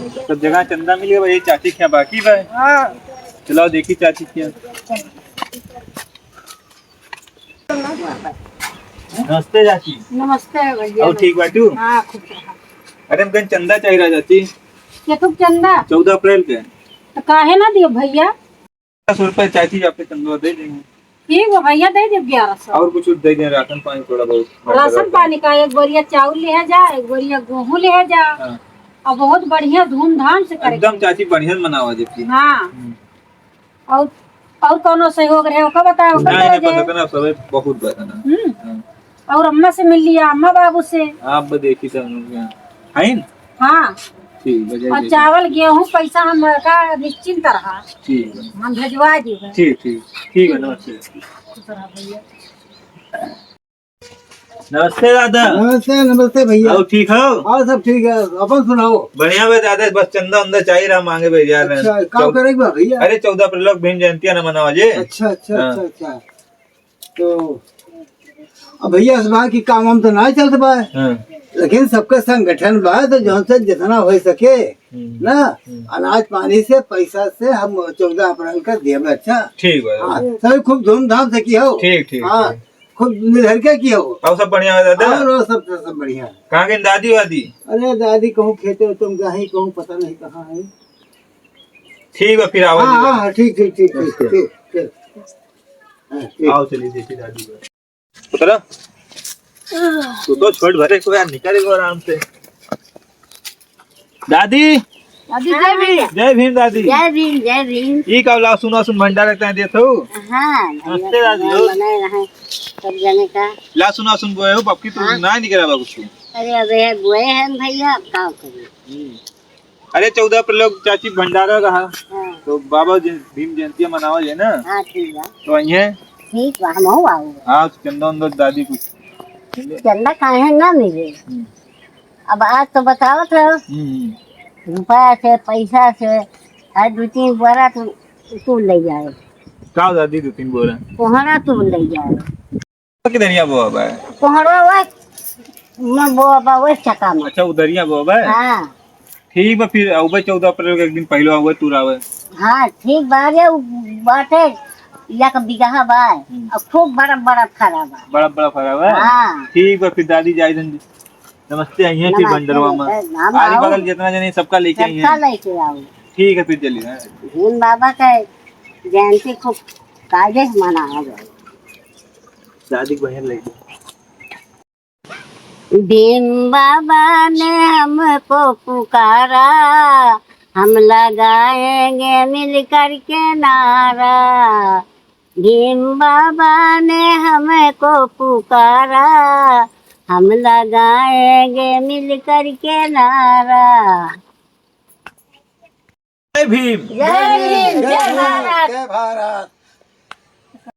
सब जगह चंदा मिल गया भाई, चाची क्या बाकी भाई? हाँ चलाओ देखी चाची क्या। नमस्ते चाची। नमस्ते भैया। और ठीक बाटू? हाँ खुश रहा। अरे हमको चंदा चाहिए चाची। ये तो चंदा 14 अप्रैल के। तो काहे ना दियो भैया? 1100 रुपए चाची आपके चंदा दे देंगे। ठीक है भैया दे दे 1100। और कुछ दे दें, राशन पानी थोड़ा बहुत। राशन पानी का एक बोरिया चावल ले जा, एक बोरिया गेहूँ ले जा। हाँ। और बहुत बढ़िया धूमधाम से करेंगे एकदम चाची बढ़िया मनावा देखिए। हाँ। और और कौनो सहयोग रहे ओका बताओ ओका नहीं करे पता ना, सब बहुत बताना। हाँ। और अम्मा से मिल लिया, अम्मा बाबू से। आप देखी सब है ना? हाँ ठीक और चावल गेहूँ पैसा हम का निश्चिंत रहा। ठीक है, हम भेजवा देंगे। ठीक ठीक ठीक है। नमस्ते। खुश रहा भैया। नमस्ते दादा। नमस्ते नमस्ते भैया। और ठीक हो? हाँ सब ठीक है, अपन सुनाओ। बढ़िया भाई दादा, बस चंदा उंदा चाहिए रहा मांगे भैया। अच्छा काम करेगा भैया? अरे 14 अप्रैल को भीम जयंती है ना मनावा जे। अच्छा अच्छा अच्छा अच्छा। तो अब भैया इस बार की काम हम तो ना चल पाए, लेकिन सबका संगठन बा तो जो से जितना हो सके ना अनाज पानी से पैसा से हम 14 अप्रैल का दिए। अच्छा ठीक है। हाँ सभी खूब धूमधाम से किया हो। ठीक ठीक। हाँ खूब निधर के किया हो। और सब बढ़िया है दादा? और सब बढ़िया। कहाँ के दादी वादी? अरे दादी कहूँ खेते हो तुम कहीं कहूँ पता नहीं कहाँ है। ठीक है फिर आओ। हाँ हाँ ठीक ठीक ठीक ठीक ठीक ठीक। आओ चलिए देखिए दादी को। उतरा तू तो छोड़ भरे को यार, निकलेगा आराम से। दादी दादी जय भैया। जय भीम दादी। जय भीम जय भीम। ये का ला सुनो सुन भंडारा रखता है देतो। हाँ नमस्ते दादी। बनाए रहे सब जने का। ला सुना सुन बोए हो पक्की तो ना निकला बाबू कुछ। अरे अबे बुए हैं भैया, अब क्या करें। अरे 14 अप्रैल को चाची भंडारा रहा हाँ तो बाबा भीम जयंती मनावा है ना। हाँ ठीक है। तो ये ठीक बा हम हो आओ। हाँ चंदा उंदा दादी कुछ चंदा काहे ना मिले। अब आज तो बताओ था रुपया से पैसा से हर 2-3 बोरा तू ले जाए। का दादी 2-3 बोरा कोहरा तू ले जाए। किधर या बोबा है? कोहरा वो बाबा वो चका में। अच्छा उधरिया बोबा है। हाँ ठीक है फिर आवे 14 अप्रैल के एक दिन पहले आवे तू आवे। हाँ ठीक बारे बाटे या का बिगहा बा और खूब बड़ा बड़ा खरा बा। बड़ा फरा है। हाँ ठीक है फिर दादी जाए जन। नमस्ते आइए फिर बंदरवा में आगे बगल जितना जने सबका लेके आइए। सबका लेके आओ। ठीक है फिर चलिए। भीम बाबा का जयंती खूब कायदे से मनाया जाए। दादी को बहन लेके भीम बाबा ने हमको पुकारा, हम लगाएंगे मिलकर के नारा। भीम बाबा ने हमको पुकारा, हम लगाएंगे मिलकर के नारा। जय भीम। जय भीम जय भारत। जय भारत।